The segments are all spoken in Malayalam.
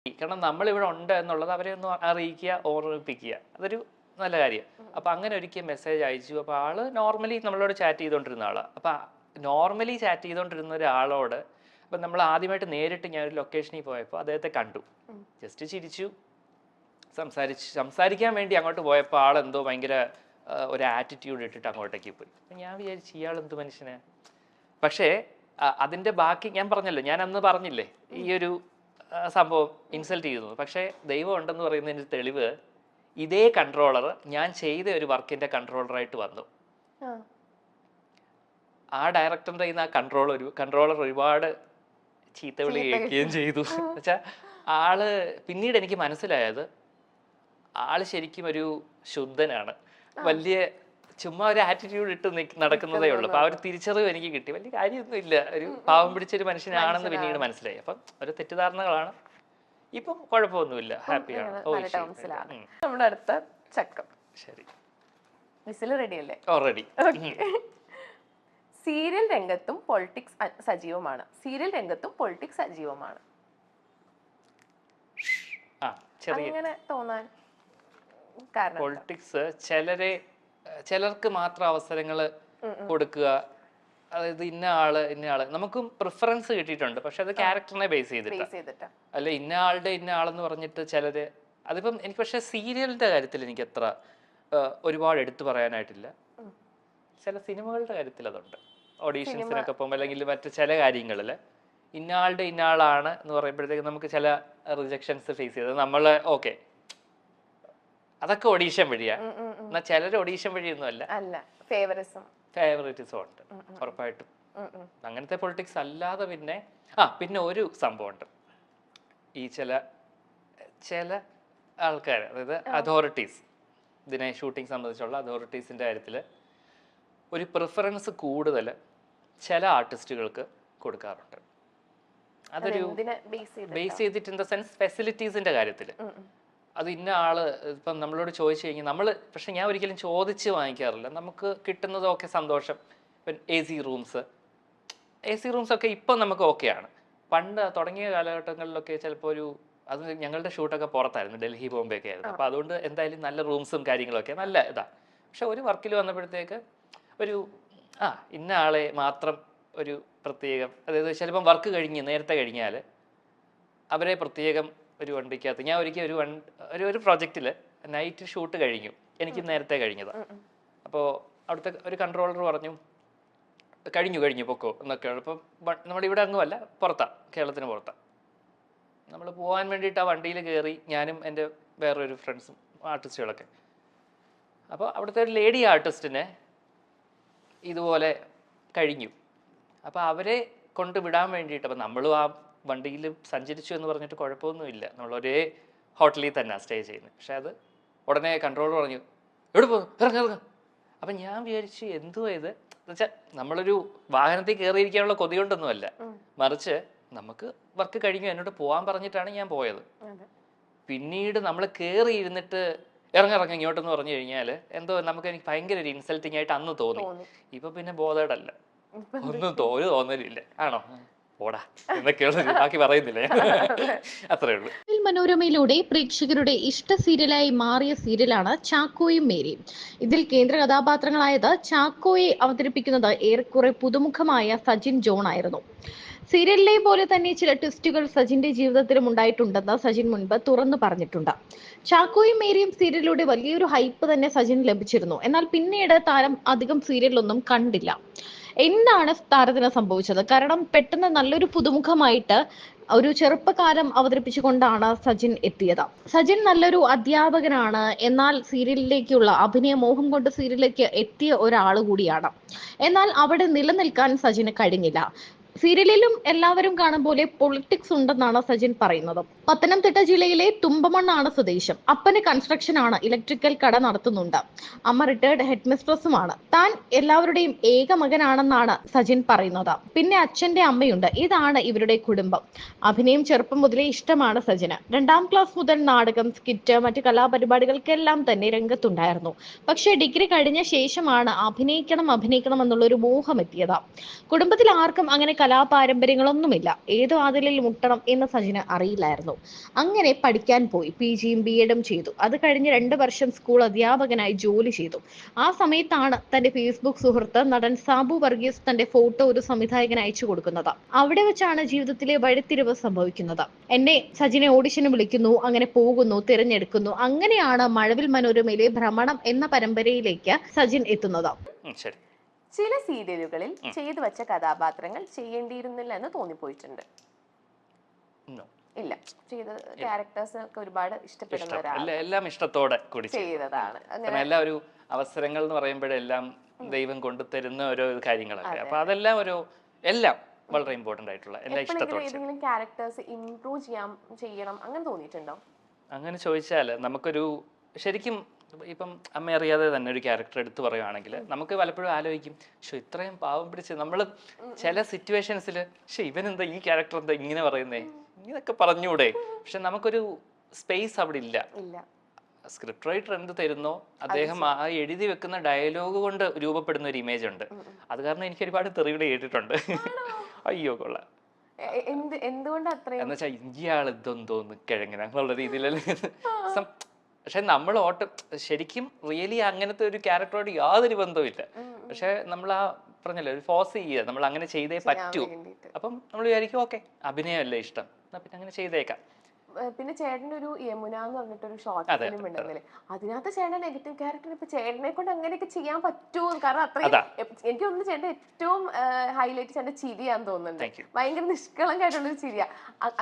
കാരണം നമ്മളിവിടെ ഉണ്ട് എന്നുള്ളത് അവരെ ഒന്ന് അറിയിക്കുക, ഓർമ്മിപ്പിക്കുക. അതൊരു നല്ല കാര്യം. അപ്പം അങ്ങനെ ഒരിക്കൽ മെസ്സേജ് അയച്ചു. അപ്പോൾ ആള് നോർമലി നമ്മളോട് ചാറ്റ് ചെയ്തുകൊണ്ടിരുന്ന ആളാണ്. അപ്പം നോർമലി ചാറ്റ് ചെയ്തുകൊണ്ടിരുന്ന ഒരാളോട് അപ്പം നമ്മൾ ആദ്യമായിട്ട് നേരിട്ട് ഞാനൊരു ലൊക്കേഷനിൽ പോയപ്പോൾ അദ്ദേഹത്തെ കണ്ടു. ജസ്റ്റ് ചിരിച്ചു, സംസാരിക്കാൻ വേണ്ടി അങ്ങോട്ട് പോയപ്പോൾ ആളെന്തോ ഭയങ്കര ഒരു ആറ്റിറ്റ്യൂഡ് ഇട്ടിട്ട് അങ്ങോട്ടേക്ക് പോയി. ഞാൻ വിചാരിച്ചു ഇയാൾ എന്ത് മനുഷ്യനെ. പക്ഷേ അതിൻ്റെ ബാക്കി ഞാൻ പറഞ്ഞല്ലോ, ഞാൻ അന്ന് പറഞ്ഞില്ലേ ഈ ഒരു സംഭവം ഇൻസൾട്ട് ചെയ്യുന്നു. പക്ഷേ ദൈവം ഉണ്ടെന്ന് പറയുന്നതിന് തെളിവ് ഇതേ കൺട്രോളർ ഞാൻ ചെയ്ത ഒരു വർക്കിന്റെ കൺട്രോളറായിട്ട് വന്നു. ആ ഡയറക്ടറിന്റെ കയ്യിൽ നിന്ന് ആ കൺട്രോളർ ഒരുപാട് ചീത്തവിളി കേൾക്കുകയും ചെയ്തു. എന്നുവെച്ചാൽ ആള് പിന്നീട് എനിക്ക് മനസ്സിലായത് ആള് ശരിക്കും ഒരു ശുദ്ധനാണ്. വലിയ ചുമ്മാ ഒരു ആറ്റിറ്റ്യൂഡ് ഇട്ട് നടക്കുന്നതേ ഉള്ളൂ. അപ്പൊ ആ ഒരു തിരിച്ചറിവ് എനിക്ക് കിട്ടി. വലിയ കാര്യമൊന്നും ഇല്ല, ഒരു പാവം പിടിച്ചൊരു മനുഷ്യനാണെന്ന് പിന്നീട് മനസ്സിലായി. അപ്പം ഒരു തെറ്റിദ്ധാരണകളാണ്. ഇപ്പം കുഴപ്പമൊന്നുമില്ല, ഹാപ്പിയാണ്. നമ്മുടെ അടുത്ത ചക്കം. ശരി, വിസിൽ റെഡി അല്ലേ? ഓൾറെഡി. സീരിയൽ രംഗത്തും പൊളിറ്റിക്സ് സജീവമാണ്. സീരിയൽ രംഗത്തും പൊളിറ്റിക്സ് സജീവമാണ്. അങ്ങനെ തോന്നാൻ കാരണം പൊളിറ്റിക്സ് ചിലർക്ക് മാത്രം അവസരങ്ങൾ കൊടുക്കുക. അതായത് ഇന്ന ആള് നമുക്കും പ്രിഫറൻസ് കിട്ടിയിട്ടുണ്ട്. പക്ഷെ അത് ക്യാരക്ടറിനെ ബേസ് ചെയ്തിട്ട് അല്ല ഇന്ന ആളെന്ന് പറഞ്ഞിട്ട് ചിലര്. അതിപ്പം എനിക്ക് പക്ഷെ സീരിയലിന്റെ കാര്യത്തിൽ എനിക്ക് അത്ര ഒരുപാട് എടുത്തു പറയാനായിട്ടില്ല. ചില സിനിമകളുടെ കാര്യത്തിൽ അതുണ്ട്. ഓഡീഷൻസിനൊക്കെ പോകുമ്പോൾ അല്ലെങ്കിൽ മറ്റു ചില കാര്യങ്ങളിൽ ഇന്ന ആളാണ് എന്ന് പറയുമ്പോഴത്തേക്ക് നമുക്ക് ചില റിജക്ഷൻസ് ഫേസ് ചെയ്തത് നമ്മള് ഓക്കെ അതൊക്കെ ഓഡീഷൻ വഴിയാ. എന്നാൽ ചിലർ ഓഡീഷൻ വഴിയൊന്നും അല്ല, ഫേവറിറ്റിസം ഉണ്ട് ഉറപ്പായിട്ടും. അങ്ങനത്തെ പൊളിറ്റിക്സ് അല്ലാതെ പിന്നെ ഒരു സംഭവമുണ്ട്. ഈ ചില ആൾക്കാർ, അതായത് അതോറിറ്റീസ്, ഇതിനെ ഷൂട്ടിംഗ് സംബന്ധിച്ചുള്ള അതോറിറ്റീസിന്റെ കാര്യത്തിൽ ഒരു പ്രിഫറൻസ് കൂടുതൽ ചില ആർട്ടിസ്റ്റുകൾക്ക് കൊടുക്കാറുണ്ട്. അതൊരു ബേസ് ചെയ്തിട്ട് ഇൻ ദ സെൻസ് ഫെസിലിറ്റീസിന്റെ കാര്യത്തിൽ. അത് ഇന്ന ആള് ഇപ്പം നമ്മളോട് ചോദിച്ചു കഴിഞ്ഞാൽ പക്ഷെ ഞാൻ ഒരിക്കലും ചോദിച്ച് വാങ്ങിക്കാറില്ല. നമുക്ക് കിട്ടുന്നതൊക്കെ സന്തോഷം. ഇപ്പം എ സി റൂംസ് ഒക്കെ ഇപ്പം നമുക്ക് ഓക്കെയാണ്. പണ്ട് തുടങ്ങിയ കാലഘട്ടങ്ങളിലൊക്കെ ചിലപ്പോൾ അത് ഞങ്ങളുടെ ഷൂട്ടൊക്കെ പുറത്തായിരുന്നു, ഡൽഹി ബോംബെ ഒക്കെ ആയിരുന്നു. അപ്പോൾ അതുകൊണ്ട് എന്തായാലും നല്ല റൂംസും കാര്യങ്ങളൊക്കെ നല്ല ഇതാണ്. പക്ഷെ ഒരു വർക്കിൽ വന്നപ്പോഴത്തേക്ക് ഇന്ന ആളെ മാത്രം ഒരു പ്രത്യേകം, അതായത് ചിലപ്പം വർക്ക് നേരത്തെ കഴിഞ്ഞാൽ അവരെ പ്രത്യേകം ഒരു വണ്ടിക്കകത്ത്. ഞാൻ ഒരിക്കൽ ഒരു പ്രോജക്റ്റിൽ നൈറ്റ് ഷൂട്ട് കഴിഞ്ഞു, എനിക്ക് നേരത്തെ കഴിഞ്ഞതാണ്. അപ്പോൾ അവിടുത്തെ ഒരു കൺട്രോളർ പറഞ്ഞു കഴിഞ്ഞു പൊക്കോ എന്നൊക്കെയാണ്. അപ്പം നമ്മുടെ ഇവിടെ അങ്ങുമല്ല, കേരളത്തിന് പുറത്താണ്. നമ്മൾ പോകാൻ വേണ്ടിയിട്ട് ആ വണ്ടിയിൽ കയറി, ഞാനും എൻ്റെ വേറൊരു ഫ്രണ്ട്സും ആർട്ടിസ്റ്റുകളൊക്കെ. അപ്പോൾ അവിടുത്തെ ഒരു ലേഡി ആർട്ടിസ്റ്റിനെ ഇതുപോലെ കഴിഞ്ഞു. അപ്പോൾ അവരെ കൊണ്ട് വിടാൻ വേണ്ടിയിട്ട്, അപ്പം നമ്മളും ആ വണ്ടിയിൽ സഞ്ചരിച്ചു എന്ന് പറഞ്ഞിട്ട് കുഴപ്പമൊന്നുമില്ല, നമ്മൾ ഒരേ ഹോട്ടലിൽ തന്നെ സ്റ്റേ ചെയ്യുന്നത്. പക്ഷെ അത് ഉടനെ കൺട്രോളർ പറഞ്ഞു എവിടെ പോകും, ഇറങ്ങ. അപ്പം ഞാൻ വിചാരിച്ചു എന്തുവാ ഇത് എന്ന് വെച്ചാൽ നമ്മളൊരു വാഹനത്തിൽ കയറിയിരിക്കാനുള്ള കൊതി കൊണ്ടൊന്നുമല്ല, മറിച്ച് നമുക്ക് വർക്ക് കഴിഞ്ഞു എന്നോട് പോകാൻ പറഞ്ഞിട്ടാണ് ഞാൻ പോയത്. പിന്നീട് നമ്മൾ കയറി ഇരുന്നിട്ട് ഇറങ്ങ ഇങ്ങോട്ടെന്ന് പറഞ്ഞു കഴിഞ്ഞാൽ എനിക്ക് ഭയങ്കര ഒരു ഇൻസൾട്ടിങ് ആയിട്ട് അന്ന് തോന്നി. ഇപ്പൊ പിന്നെ ബോധേഡല്ല, ഒന്നും തോന്നലില്ല. ആണോ ഓടാ എന്നൊക്കെയുള്ള ബാക്കി പറയുന്നില്ലേ, അത്രേ ഉള്ളൂ. മനോരമയിലൂടെ പ്രേക്ഷകരുടെ ഇഷ്ട സീരിയലായി മാറിയ സീരിയലാണ് ചാക്കോയും മേരിയും. ഇതിൽ കേന്ദ്ര കഥാപാത്രങ്ങളായത് ചാക്കോയെ അവതരിപ്പിക്കുന്നത് ഏറെക്കുറെ പുതുമുഖമായ സജിൻ ജോൺ ആയിരുന്നു. സീരിയലിലെ പോലെ തന്നെ ചില ട്വിസ്റ്റുകൾ സജിന്റെ ജീവിതത്തിലും ഉണ്ടായിട്ടുണ്ടെന്ന് സജിൻ മുൻപ് തുറന്നു പറഞ്ഞിട്ടുണ്ട്. ചാക്കോയും മേരിയും സീരിയലിലൂടെ വലിയൊരു ഹൈപ്പ് തന്നെ സജിന് ലഭിച്ചിരുന്നു. എന്നാൽ പിന്നീട് താരം അധികം സീരിയലൊന്നും കണ്ടില്ല. എന്താണ് താരത്തിന് സംഭവിച്ചത്? കാരണം പെട്ടെന്ന് നല്ലൊരു പുതുമുഖമായിട്ട് ഒരു ചെറുപ്പക്കാരൻ അവതരിപ്പിച്ചുകൊണ്ടാണ് സജിൻ എത്തിയത്. സജിൻ നല്ലൊരു അധ്യാപകനാണ്, എന്നാൽ സീരിയലിലേക്കുള്ള അഭിനയ മോഹം കൊണ്ട് സീരിയലിലേക്ക് എത്തിയ ഒരാൾ കൂടിയാണ്. എന്നാൽ അവിടെ നിലനിൽക്കാൻ സജിന് കഴിഞ്ഞില്ല. സീരിയലിലും എല്ലാവരും കാണും പോലെ പൊളിറ്റിക്സ് ഉണ്ടെന്നാണ് സജിൻ പറയുന്നത്. പത്തനംതിട്ട ജില്ലയിലെ തുമ്പമണ്ണാണ് സ്വദേശം. അപ്പന് കൺസ്ട്രക്ഷൻ ആണ്, ഇലക്ട്രിക്കൽ കട നടത്തുന്നുണ്ട്. അമ്മ റിട്ടയർഡ് ഹെഡ് മിസ്ട്രസുമാണ്. താൻ എല്ലാവരുടെയും ഏക മകനാണെന്നാണ് സജിൻ പറയുന്നത്. പിന്നെ അച്ഛന്റെ അമ്മയുണ്ട്. ഇതാണ് ഇവരുടെ കുടുംബം. അഭിനയം ചെറുപ്പം മുതലേ ഇഷ്ടമാണ് സജിന്. 2ാം ക്ലാസ് മുതൽ നാടകം, സ്കിറ്റ്, മറ്റു കലാപരിപാടികൾക്കെല്ലാം തന്നെ രംഗത്തുണ്ടായിരുന്നു. പക്ഷേ ഡിഗ്രി കഴിഞ്ഞ ശേഷമാണ് അഭിനയിക്കണം എന്നുള്ളൊരു മോഹം എത്തിയത്. കുടുംബത്തിൽ ആർക്കും അങ്ങനെ കലാപാരമ്പര്യങ്ങളൊന്നുമില്ല. ഏത് വാതിലിൽ മുട്ടണം എന്ന് സജിന് അറിയില്ലായിരുന്നു. അങ്ങനെ പഠിക്കാൻ പോയി. PGയും BEഡും ചെയ്തു. അത് കഴിഞ്ഞ് 2 വർഷം സ്കൂൾ അധ്യാപകനായി ജോലി ചെയ്തു. ആ സമയത്താണ് തന്റെ ഫേസ്ബുക്ക് സുഹൃത്ത് നടൻ സാബു വർഗീസ് തന്റെ ഫോട്ടോ ഒരു സംവിധായകന് അയച്ചു കൊടുക്കുന്നത്. അവിടെ വെച്ചാണ് ജീവിതത്തിലെ വഴിത്തിരിവ് സംഭവിക്കുന്നത്. എന്നെ സജിനെ ഓഡിഷന് വിളിക്കുന്നു, അങ്ങനെ പോകുന്നു, തിരഞ്ഞെടുക്കുന്നു. അങ്ങനെയാണ് മഴവിൽ മനോരമയിലെ ഭ്രമണം എന്ന പരമ്പരയിലേക്ക് സജിൻ എത്തുന്നത്. ശരി. ചില സീരിയലുകളിൽ ചെയ്തു വെച്ച കഥാപാത്രങ്ങൾ ചെയ്യേണ്ടിയിരുന്നില്ല എന്ന് തോന്നിപ്പോയിട്ടുണ്ട്? ഇല്ല, ചെയ്ത ക്യാരക്ടേഴ്സ് ഒക്കെ ഒരുപാട് ഇഷ്ടപ്പെടുന്ന ഒരാൾ എല്ലാം ഇഷ്ടത്തോടെ കൂടി ചെയ്തതാണ്. എല്ലാ ഒരു അവസരങ്ങൾ എന്ന് പറയുമ്പോഴെല്ലാം ദൈവം കൊണ്ടുതരുന്ന ഓരോ കാര്യങ്ങളല്ലേ. അപ്പൊ അതെല്ലാം എല്ലാം വളരെ ഇമ്പോർട്ടന്റ് ആയിട്ടുള്ള എല്ലാ ഇഷ്ടത്തോടെ. ഏതെങ്കിലും ക്യാരക്ടേഴ്സ് ഇംപ്രൂവ് ചെയ്യണം അങ്ങനെ തോന്നിയിട്ടുണ്ടോ? അങ്ങനെ ചോദിച്ചാൽ നമുക്കൊരു ശരിക്കും ഇപ്പം അമ്മ അറിയാതെ തന്നെ ഒരു ക്യാരക്ടർ എടുത്തു പറയുകയാണെങ്കിൽ നമുക്ക് പലപ്പോഴും ആലോചിക്കും, പക്ഷെ ഇത്രയും പാവം പിടിച്ച് നമ്മൾ ചില സിറ്റുവേഷൻസിൽ ഇവനെന്താ ഈ ക്യാരക്ടർ എന്താ ഇങ്ങനെ പറയുന്നേ, ഇങ്ങനൊക്കെ പറഞ്ഞൂടെ. പക്ഷെ നമുക്കൊരു സ്പേസ് അവിടെ ഇല്ല. സ്ക്രിപ്റ്റ് റൈറ്റർ എന്ത് തരുന്നോ അദ്ദേഹം ആ എഴുതി വെക്കുന്ന ഡയലോഗ് കൊണ്ട് രൂപപ്പെടുന്ന ഒരു ഇമേജ് ഉണ്ട്. അത് കാരണം എനിക്ക് ഒരുപാട് തെറിവിടെ കേട്ടിട്ടുണ്ട്. അയ്യോ കൊള്ളാം, എന്ന് വെച്ചാൽ ഇയാൾ ഇതൊന്തോന്ന് കിഴങ്ങനെ അങ്ങനെയുള്ള രീതിയിലല്ലേ. പക്ഷെ നമ്മൾ ശരിക്കും റിയലി അങ്ങനത്തെ ഒരു ക്യാരക്ടറോട് യാതൊരു ബന്ധവുമില്ല. പക്ഷെ നമ്മൾ ആ പറഞ്ഞല്ലോ ഒരു ഫോഴ്സ് ചെയ്യുക, നമ്മൾ അങ്ങനെ ചെയ്തേ പറ്റൂ. അപ്പം നമ്മൾ വിചാരിക്കും ഓക്കെ അഭിനയമല്ലേ ഇഷ്ടം, എന്നാ പിന്നെ അങ്ങനെ ചെയ്തേക്കാം. പിന്നെ ചേട്ടൻ്റെ ഒരു യമുന എന്ന് പറഞ്ഞിട്ടൊരു ഷോർട്ട് ഫിലിം ഉണ്ടെന്നില്ലേ, അതിനകത്ത് ചേട്ടൻ നെഗറ്റീവ് ക്യാരക്ടർ ഇപ്പൊ ചേട്ടനെ കൊണ്ട് അങ്ങനെയൊക്കെ ചെയ്യാൻ പറ്റുമോ? കാരണം അത്രയും എനിക്ക് തോന്നുന്നു ചേട്ടൻ ഏറ്റവും ഹൈലൈറ്റ് ചേട്ടൻ്റെ ചിരിയാന്ന് തോന്നുന്നുണ്ട്. ഭയങ്കര നിഷ്കളങ്കായിട്ടുള്ളൊരു ചിരിയാ.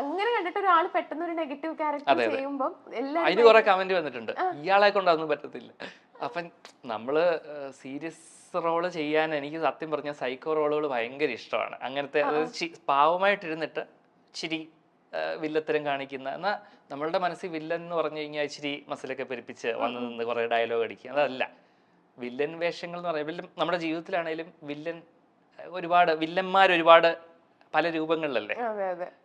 അങ്ങനെ കണ്ടിട്ട് ഒരാൾ പെട്ടെന്ന് ഒരു നെഗറ്റീവ് ക്യാരക്ടർ ചെയ്യുമ്പോൾ അതിന് കുറെ കമന്റ് വന്നിട്ടുണ്ട്, ഇയാളെ കൊണ്ട് അതൊന്നും പറ്റത്തില്ല. അപ്പം നമ്മള് സീരിയസ് റോള് ചെയ്യാൻ എനിക്ക് സത്യം പറഞ്ഞ സൈക്കോ റോളുകൾ ഭയങ്കര ഇഷ്ടമാണ്. അങ്ങനത്തെ പാവമായിട്ടിരുന്നിട്ട് ഇച്ചിരി വില്ലത്തരം കാണിക്കുന്ന, എന്നാൽ നമ്മളുടെ മനസ്സിൽ വില്ലൻ എന്ന് പറഞ്ഞു കഴിഞ്ഞാൽ ഇച്ചിരി മസിലൊക്കെ പെരുപ്പിച്ച് വന്ന് നിന്ന് കുറെ ഡയലോഗ് അടിക്കുക, അതല്ല. വില്ലൻ വേഷങ്ങൾ എന്ന് പറയുമ്പോൾ നമ്മുടെ ജീവിതത്തിലാണെങ്കിലും വില്ലന്മാർ ഒരുപാട് പല രൂപങ്ങളിലല്ലേ.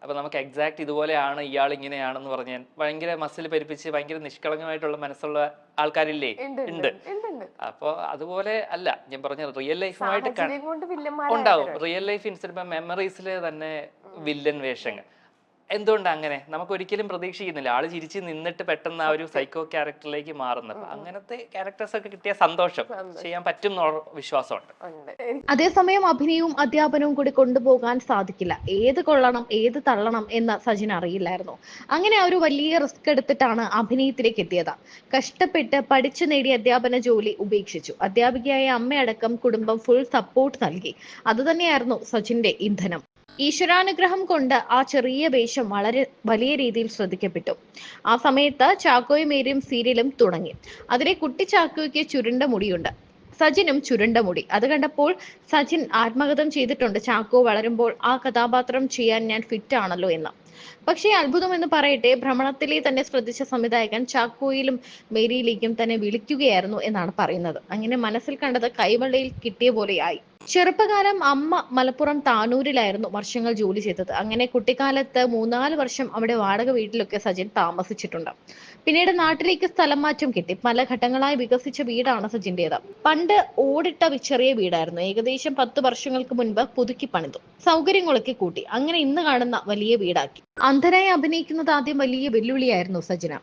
അപ്പൊ നമുക്ക് എക്സാക്ട് ഇതുപോലെയാണ് ഇയാൾ ഇങ്ങനെയാണെന്ന് പറഞ്ഞാൽ ഭയങ്കര മസിൽ പെരുപ്പിച്ച് ഭയങ്കര നിഷ്കളങ്കമായിട്ടുള്ള മനസ്സുള്ള ആൾക്കാരില്ലേ? ഉണ്ട്. അപ്പൊ അതുപോലെ അല്ല ഞാൻ പറഞ്ഞ റിയൽ ലൈഫുമായിട്ട് ഉണ്ടാവും. റിയൽ ലൈഫ് ഇൻസിഡന്റ് മെമ്മറീസിലെ തന്നെ വില്ലൻ വേഷങ്ങൾ എന്തുകൊണ്ട് അങ്ങനെ നമുക്ക് ഒരിക്കലും പ്രതീക്ഷിക്കുന്നില്ല. ആള് ചിരിച്ച് നിന്നിട്ട് പെട്ടെന്ന് ആ ഒരു സൈക്കോ ക്യാരക്ടറിലേക്ക് മാറുന്നത്. അങ്ങനത്തെ ക്യാരക്ടേഴ്സ് ഒക്കെ കിട്ടിയ സന്തോഷം ചെയ്യാൻ പറ്റും എന്നുള്ള വിശ്വാസമുണ്ട്. അതേസമയം അഭിനയവും അധ്യാപനവും കൂടി കൊണ്ടുപോകാൻ സാധിക്കില്ല. ഏത് കൊള്ളണം ഏത് തള്ളണം എന്ന് സജിൻ അറിയില്ലായിരുന്നു. അങ്ങനെ ആ ഒരു വലിയ റിസ്ക് എടുത്തിട്ടാണ് അഭിനയത്തിലേക്ക് എത്തിയത്. കഷ്ടപ്പെട്ട് പഠിച്ചു നേടിയ അധ്യാപന ജോലി ഉപേക്ഷിച്ചു. അധ്യാപികയായ അമ്മയടക്കം കുടുംബം ഫുൾ സപ്പോർട്ട് നൽകി. അതുതന്നെയായിരുന്നു സജിന്റെ ഇന്ധനം. ഈശ്വരാനുഗ്രഹം കൊണ്ട് ആ ചെറിയ വേഷം വളരെ വലിയ രീതിയിൽ ശ്രദ്ധിക്കപ്പെട്ടു. ആ സമയത്ത് ചാക്കോയും മേരിയും സീരിയലും തുടങ്ങി. അതിലെ കുട്ടി ചാക്കോയ്ക്ക് ചുരുണ്ട മുടിയുണ്ട്, സജിനും ചുരുണ്ട മുടി. അത് കണ്ടപ്പോൾ സജിൻ ആത്മകഥം ചെയ്തിട്ടുണ്ട്, ചാക്കോ വളരുമ്പോൾ ആ കഥാപാത്രം ചെയ്യാൻ ഞാൻ ഫിറ്റ് ആണല്ലോ എന്ന്. പക്ഷേ അത്ഭുതം എന്ന് പറയട്ടെ, ഭ്രമണത്തിലെ തന്നെ ശ്രദ്ധിച്ച സംവിധായകൻ ചാക്കോയിലും മേരിയിലേക്കും തന്നെ വിളിക്കുകയായിരുന്നു എന്നാണ് പറയുന്നത്. അങ്ങനെ മനസ്സിൽ കണ്ടത് കൈവെള്ളയിൽ കിട്ടിയ പോലെയായി. ചെറുപ്പകാലം അമ്മ മലപ്പുറം താനൂരിലായിരുന്നു വർഷങ്ങൾ ജോലി ചെയ്തത്. അങ്ങനെ കുട്ടിക്കാലത്ത് 3-4 വർഷം അവിടെ വാടക വീട്ടിലൊക്കെ സജിൻ താമസിച്ചിട്ടുണ്ട്. പിന്നീട് നാട്ടിലേക്ക് സ്ഥലം മാറ്റം കിട്ടി. പല ഘട്ടങ്ങളായി വികസിച്ച വീടാണ് സജിന്റേത്. പണ്ട് ഓടിട്ട ചെറിയ വീടായിരുന്നു. ഏകദേശം 10 വർഷങ്ങൾക്ക് മുൻപ് പുതുക്കി പണിതു, സൗകര്യങ്ങളൊക്കെ കൂട്ടി. അങ്ങനെ ഇന്ന് കാണുന്ന വലിയ വീടാക്കി. അന്ധനായി അഭിനയിക്കുന്നത് ആദ്യം വലിയ വെല്ലുവിളിയായിരുന്നു സജിന.